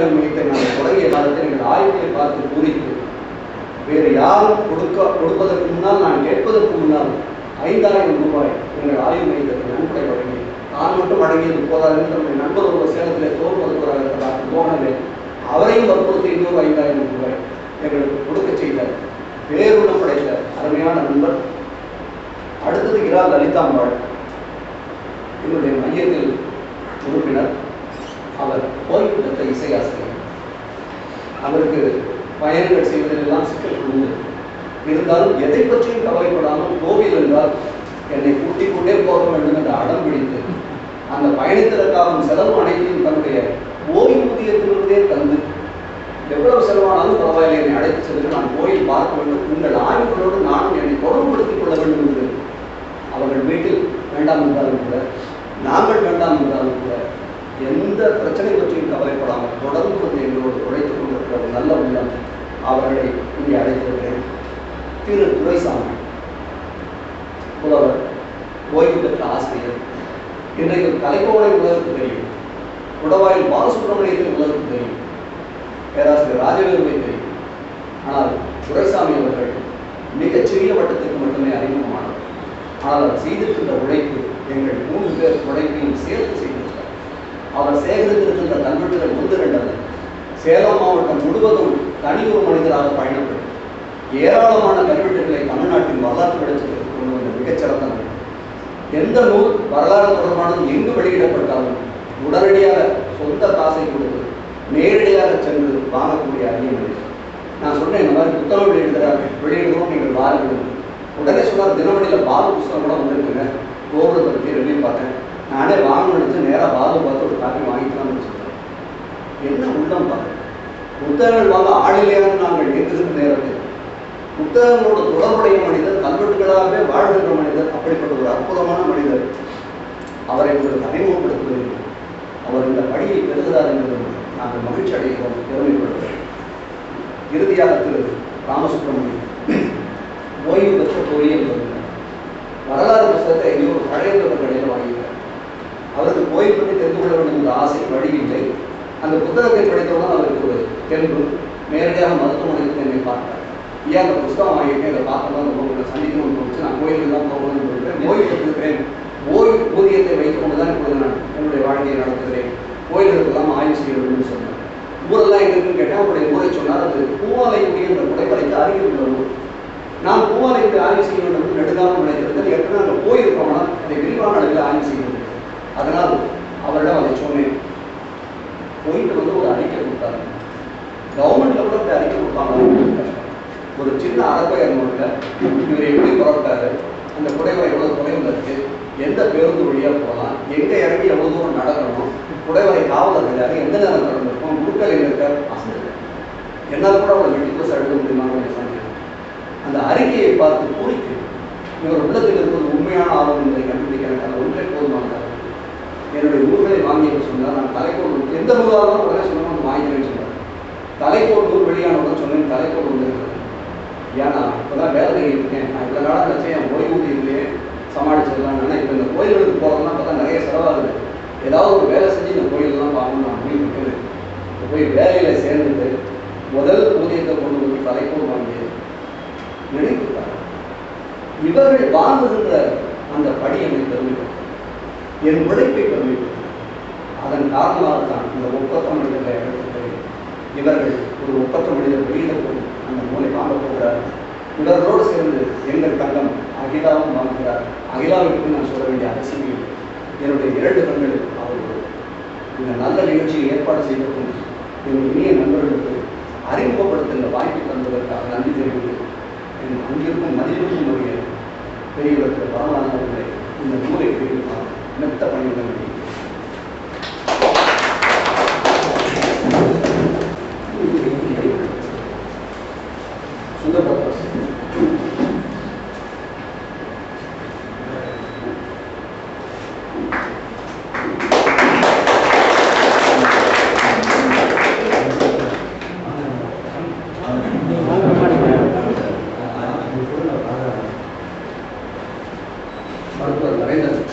ஆய்வு மையத்தை நாங்கள் தொடங்கிய காலத்தில் எங்கள் ஆய்வுகளை பார்த்து பூரித்து வேறு யாரும் கொடுப்பதற்கு முன்னால் நான் கேட்பதற்கு முன்னால் 5000 ரூபாய் எங்கள் ஆய்வு மையத்திற்கு நன்கொடை வழங்கி நான் மட்டும் வழங்கியது போதாது என்று நம்முடைய நண்பர் ஒரு சேலத்திலே தோல்வதற்காக இருக்கிறார் தோணலே அவரையும் வற்புறுத்தி இன்னொரு 5000 ரூபாய் எங்களுக்கு கொடுக்க செய்த பேருள்ளம் படைத்த அருமையான நண்பர். அடுத்தது இரா லலிதாம்பாள், என்னுடைய மையத்தில் உறுப்பினர். அவர் ஓய்வு பெற்ற இசையாசிரியர். அவருக்கு பயணங்கள் செய்வதிலெல்லாம் சிக்கல் உண்டு. இருந்தாலும் எதை பற்றியும் கவலைப்படாமல் கோவில் என்றால் என்னை கூட்டிக் கொண்டே போக வேண்டும் என்று அடம் பிடித்து அந்த பயணத்திற்காக செலவு அனைத்தையும் தன்னுடைய ஓய்வூதியத்திலிருந்தே தந்து எவ்வளவு செலவானாலும் பரவாயில்லை என்னை அழைத்து சென்று நான் கோயில் பார்க்க வேண்டும், உங்கள் ஆய்வுகளோடு நானும் என்னை தொடர்புபடுத்திக் கொள்ள வேண்டும் என்று அவர்கள் வீட்டில் வேண்டாம் என்றாலும் கூட நாங்கள் வேண்டாம் என்றாலும் கூட எந்த பிரச்சனை பற்றியும் கவலைப்படாமல் தொடர்ந்து வந்து எங்களோடு உழைத்துக் கொண்டிருக்கிற நல்ல உள்ளம் அவர்களை இங்கே அழைத்திருக்கிறேன். திரு துரைசாமி புலவர், ஓய்வு பெற்ற ஆசிரியர். இன்றைக்கு கலைக்கோளை உலகத்துக்கு தெரியும், குடவாயில் பாலசுப்ரமணியத்தின் உலகத்துக்கு தெரியும், பேராசிரியர் ராஜவேலுவை தெரியும். ஆனால் துரைசாமி அவர்கள் மிகச்சிறிய வட்டத்திற்கு மட்டுமே அறிமுகமானவர். ஆனால் அவர் செய்திருக்கின்ற உழைப்பு எங்கள் 3 பேர் உழைப்பையும் சேர்த்து செய்திருக்கிறார். அவர் சேகரித்திருக்கின்ற கல்வெட்டுகள் 1-2 அல்ல, சேலம் மாவட்டம் முழுவதும் தனி ஒரு மனிதராக பயணப்பட்டு ஏராளமான கல்வெட்டுகளை தமிழ்நாட்டின் வரலாற்று வெளிச்சத்திற்கு கொண்டு வந்த மிகச்சிறந்த நபர். எந்த நூல் வரலாறு தொடர்பானது எங்கு வெளியிடப்பட்டாலும் உடனடியாக சொந்த காசை கொடுத்து நேரடியாக சென்று வாங்கக்கூடிய அரிய மனிதர். நான் சொன்னேன், இந்த மாதிரி புத்தகம் வெளியிடுறோம் நீங்கள் வாருங்கள். உடனே சொன்னார், தினமணியில் பாலு புத்தகம் கூட வந்திருக்குங்க, கோபுரத்தை பற்றி ரெடி பார்த்தேன், நானே வாங்க நினைச்சு நேராக பாலு பார்த்து ஒரு காப்பி வாங்கிக்கலாம்னு வச்சுருக்கேன். என்ன உள்ளம் பார்த்து புத்தகங்கள் வாங்க ஆளிலையான்னு நாங்கள் எங்கிருந்த நேரத்தில் புத்தகங்களோட தொடர்புடைய மனிதர், கல்வெட்டுகளாகவே வாழ்கின்ற மனிதர், அப்படிப்பட்ட ஒரு அற்புதமான மனிதர். அவரை உங்களுக்கு அறிமுகப்படுத்துவதில் அவர் இந்த பணியை பெறுகிறார் என்பது நாங்கள் மகிழ்ச்சி அடைகிறோம், பெருமைப்படுகிறோம். இறுதியாக திரு ராமசுப்ரமணியம் ஓய்வு பெற்ற பொறியியல் வரலாறு புத்தகத்தை எங்கேயோ ஒரு பழைய கடையில் வாங்கியிருக்கார். அவருக்கு ஓய்வு பற்றி தெரிந்து கொள்ள வேண்டும் என்ற ஆசை வழியில்லை. அந்த புத்தகத்தை படித்தவுடன் அவருக்கு ஒரு தென்பு நேரடியாக மருத்துவமனைக்கு என்னை பார்த்தார். ஏன் அந்த புத்தகம் வாங்கியிருக்கேன், இதை பார்த்தோம்னா ரொம்ப சந்திக்கணும்னு தோணுச்சு, நான் கோயிலுக்கு தான் போகணும்னு சொல்லிட்டு ஓய்வு பெற்றிருக்கிறேன், ஓய்வு ஊதியத்தை வைத்துக் கொண்டு தான் இப்பொழுது நான் என்னுடைய வாழ்க்கையை நடத்துகிறேன், கோயில்களுக்கு எல்லாம் ஆய்வு செய்ய வேண்டும்னு சொன்னார். ஊரெல்லாம் எங்க இருக்குன்னு கேட்டேன். அவருடைய ஊரை சொன்னார். அது பூவாலைக்குடி என்ற குடைப்படைக்கு அருகில் உள்ள ஊர். நான் பூவாலைக்குடி ஆய்வு செய்ய வேண்டும் என்று நெடுங்காலம் நினைத்திருந்தேன். ஏற்கனவே அங்கே போயிருக்கோம்னா அதை விரிவான அளவில் ஆய்வு செய்ய வேண்டும். அதனால் அவரிடம் அதை சொன்னேன். போயிட்டு வந்து ஒரு அறிக்கை கொடுத்தாங்க. கவர்மெண்ட்ல கூட இப்படி அறிக்கை கொடுப்பாங்க. ஒரு சின்ன அறப்பயர் நோட்டில் இவர் எப்படி புறப்பட்டாரு, அந்த குடைவரை எவ்வளவு தொலைவில் இருக்கு, எந்த பேருந்து வழியாக போகலாம், எங்கே இறங்கி எவ்வளோ தூரம் நடக்கணும், குடைவரை காவலர்கள் யாரு, எந்த நேரம் நடந்திருக்கும், குழுக்கள் எங்க இருக்க வசதி என்னால் கூட அவளை மெட்டிக்குலஸ் எழுத முடியுமான்னு சொன்னேன். அந்த அறிக்கையை பார்த்து பூரிக்கு இவர் உள்ளத்தில் இருப்பது உண்மையான ஆர்வம் என்பதை கண்டுபிடிக்க எனக்கு அந்த ஒன்றே போதுமானதாக. என்னுடைய நூல்களை வாங்கியவர் சொன்னார், நான் தலைக்கோள் எந்த நூலாக உடனே சொன்னாலும் வாங்கிக்கிறேன்னு சொன்னார். தலைக்கோள் நூல் வெளியானவுடன் சொன்னேன், தலைக்கோள் வந்துருக்கிறது. ஏன்னா இப்போதான் வேலை தேடிட்டு இருக்கேன், நான் இவ்வளோ நாளாக நினச்சேன் என் ஓய்வூதியிலேயே சமாளிச்சிடலாம்னு. ஆனால் இப்போ இந்த கோயில்களுக்கு போகிறதுலாம் பார்த்தா நிறைய செலவாகுது, ஏதாவது ஒரு வேலை செஞ்சு இந்த கோயிலெலாம் பார்க்கணும் நான் முடிவு இருக்குது. இப்போ போய் வேலையில் சேர்ந்துட்டு முதல் ஊதியத்தை கொண்டு வந்து தலைக்கோள் வாங்கி நினைக்கிறார். இவர்கள் வாங்குகின்ற அந்த படி என்னை பெருமைப்படும், என் உழைப்பை பெருமைப்படும். அதன் காரணமாகத்தான் இந்த ஒப்பற்ற மனிதர்களை எடுத்துட்டு இவர்கள் ஒரு ஒப்பற்ற மனிதர் வெளியிடப்படும் அந்த நூலை வாங்க போகிறார். இவர்களோடு சேர்ந்து எங்கள் தங்கம் அகிலாவும் வாங்குகிறார். அகிலாவிற்கு நான் சொல்ல வேண்டிய அவசியம் என்னுடைய 2 கண்கள் அவர்கள் இந்த நல்ல நிகழ்ச்சியை ஏற்பாடு செய்திருக்கும் என் இனிய நண்பர்களுக்கு அறிமுகப்படுத்துகிற வாய்ப்பு தந்ததற்காக நன்றி தெரிவித்து என் அங்கிருக்கும் மதிப்பிற்கும் உரிய பெரியவர்கள் பரவாயில்லை இந்த நூலை தெரிவித்தால் மெத்த பணியுடன் வேண்டிய சுந்தரபிரகாஷ் மருத்துவர் நரேந்திரன்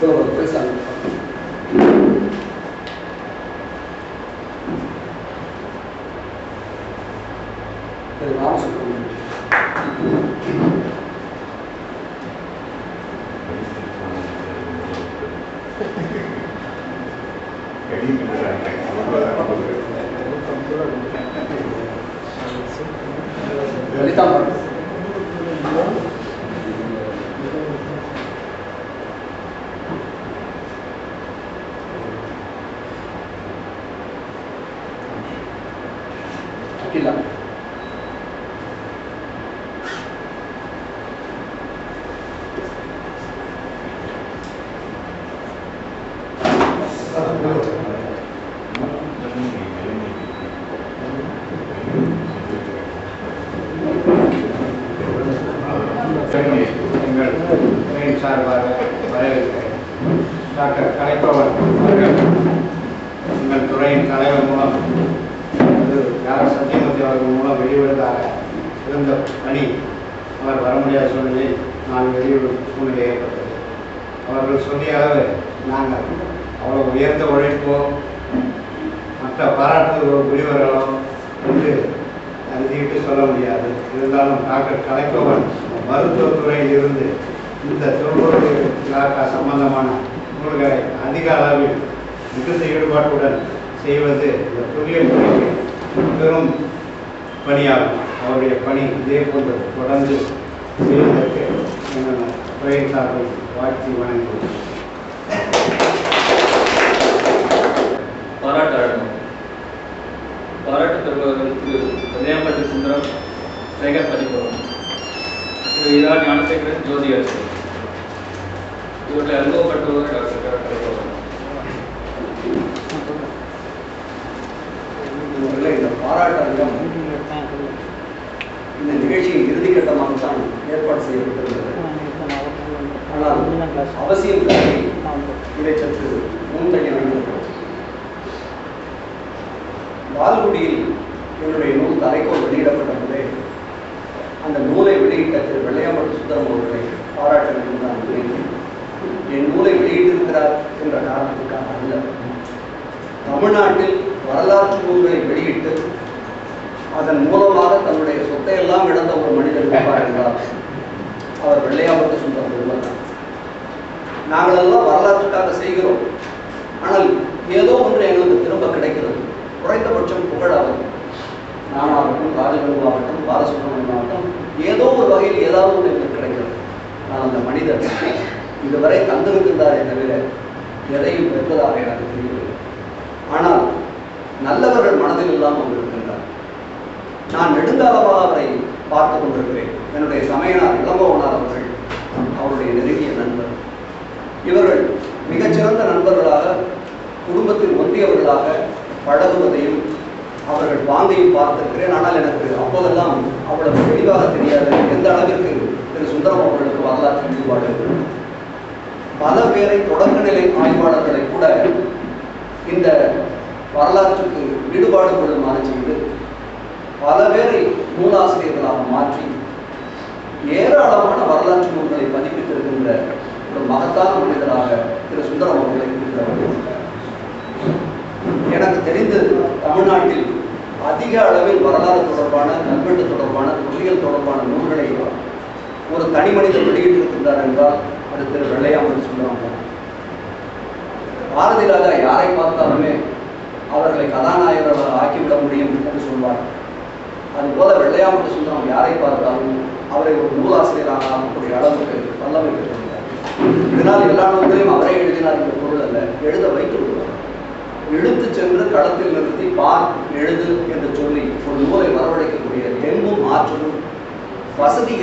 பேசாங்க. லலிதா அகிலா எங்கள் துறையின் சார்பாக வரவேற்கிறேன். டாக்டர் கலைப்பவன் அவர்கள் எங்கள் துறையின் தலைவர் மூலம் யார் சத்தியமூர்த்தி அவர்கள் மூலம் வெளியிடுவதாக இருந்த பணி அவர் வர முடியாத சூழ்நிலையில் நான் வெளியிடும் சூழ்நிலை ஏற்பட்டது. அவர்கள் சொல்லியாகவே நாங்கள் அவ்வளோ உயர்ந்த உழைப்போ மற்ற பாராட்டுகளோ விரிவர்களோ என்று அறுதிட்டு சொல்ல முடியாது. இருந்தாலும் டாக்டர் கலைப்பவன் மருத்துவத்துறையில் இருந்து இந்த தொல்பொருள் இலாக்கா சம்பந்தமான நூல்களை அதிக அளவில் மிகுந்த ஈடுபாட்டுடன் செய்வது இந்த தொழில் துறைக்கு பெரும் பணியாகும். அவருடைய பணி இதே போன்று தொடர்ந்து செய்வதற்கு எங்கள் துறையின் சார்பில் வாழ்த்தி வணங்குகிறேன். பாராட்டு பெறுபவர்கள் திரு வெள்ளையாம்பட்டி சுந்தரம், சேகர் பதிப்பவன், திரு இரா ஞானசேகரன், ஜோதி அரசு. இவர்களை அனுபவப்பட்டவர் டாக்டர் கலைப்பவன். இந்த பாராட்டம் இந்த நிகழ்ச்சியின் இறுதிக்கட்டமாக தான் ஏற்பாடு செய்யப்பட்டிருந்தது. ஆனால் அவசியம் கருதி இதை சற்று முன்தள்ளி வைத்திருக்கிறோம். லால்குடியில் என்னுடைய நூல் தலைக்கோள் வெளியிடப்பட்ட போதே அந்த நூலை வெளியிட்ட திரு வெள்ளையாம்பட்டி சுந்தரம் அவர்களை பாராட்ட வேண்டும் தான் நினைக்கிறேன். என் நூலை வெளியிட்டிருக்கிறார் என்ற காரணத்துக்காக அல்ல, தமிழ்நாட்டில் வரலாற்று நூல்களை வெளியிட்டு அதன் மூலமாக தன்னுடைய சொத்தை எல்லாம் இழந்த ஒரு மனிதர் இருப்பார் என்றார் அவர் வெள்ளையாம்பட்டி சுந்தரம் ஒருவர். நாங்கள் எல்லாம் வரலாற்றுக்காக செய்கிறோம், ஆனால் ஏதோ ஒன்று எங்களுக்கு திரும்ப கிடைக்கிறது. குறைந்தபட்சம் புகழாகும், நானாகட்டும், ராஜகுருவாகட்டும், பாலசுப்ரமணியம் ஆகட்டும், ஏதோ ஒரு வகையில் ஏதாவது ஒன்று எங்களுக்கு கிடைக்கிறது. ஆனால் அந்த மனிதர் இதுவரை தந்திருக்கின்றாரே தவிர எதையும் பெற்றதாக எனக்கு தெரியவில்லை. ஆனால் நல்லவர்கள் மனதில் இல்லாமல் இருக்கின்றார். நான் நெடுங்காலமாக அவரை பார்த்து கொண்டிருக்கிறேன். என்னுடைய சமயனார் இளம்பவனார் அவர்கள் அவருடைய நெருங்கிய நண்பர். இவர்கள் மிகச்சிறந்த நண்பர்களாக, குடும்பத்தில் ஒன்றியவர்களாக பழகுவதையும் அவர்கள் வாங்கையும் பார்த்திருக்கிறேன். ஆனால் எனக்கு அப்போதெல்லாம் அவ்வளவு தெளிவாக தெரியாது எந்த அளவிற்கு திரு சுந்தரம் அவர்களுக்கு வரலாற்று ஈடுபாடு. பல பேரை தொடக்க நிலை ஆய்வாளர்களை கூட இந்த வரலாற்றுக்கு ஈடுபாடு கொள்ளுமாறு செய்து பல பேரை நூலாசிரியர்களாக மாற்றி ஏராளமான வரலாற்று நூல்களை பதிப்பித்திருக்கின்ற ஒரு மகத்தான மனிதராக திரு சுந்தரம் அவர்களை இருக்கிறார்கள். எனக்கு தெரிந்து தமிழ்நாட்டில் அதிக அளவில் வரலாறு தொடர்பான, கல்வெட்டு தொடர்பான, தொல்லியல் தொடர்பான நூல்களை ஒரு தனி மனிதர் வெளியிட்டிருக்கின்றார் என்றால் அது திரு வெள்ளையாம்பட்டி சுந்தரம். பாரதி ராஜா யாரை பார்த்தாலுமே அவர்களை கதாநாயகர்களாக ஆக்கிவிட முடியும் என்று சொல்வார். அதுபோல வெள்ளையாம்பட்டி சுந்தரம் யாரை பார்த்தாலும் அவரை ஒரு நூலாசிரியராக ஆகக்கூடிய அளவுக்கு வல்லமை பெற்றிருந்தார். இதனால் எல்லா நூல்களையும் அவரே எழுதினார் என்ற பொருள் அல்ல, எழுத வைத்து விடுவார். இழுத்து சென்று களத்தில் நிறுத்தி பார் எழுது என்று சொல்லி ஒரு நூலை வரவழைக்கக்கூடிய தெம்பும் ஆற்றலும் வசதி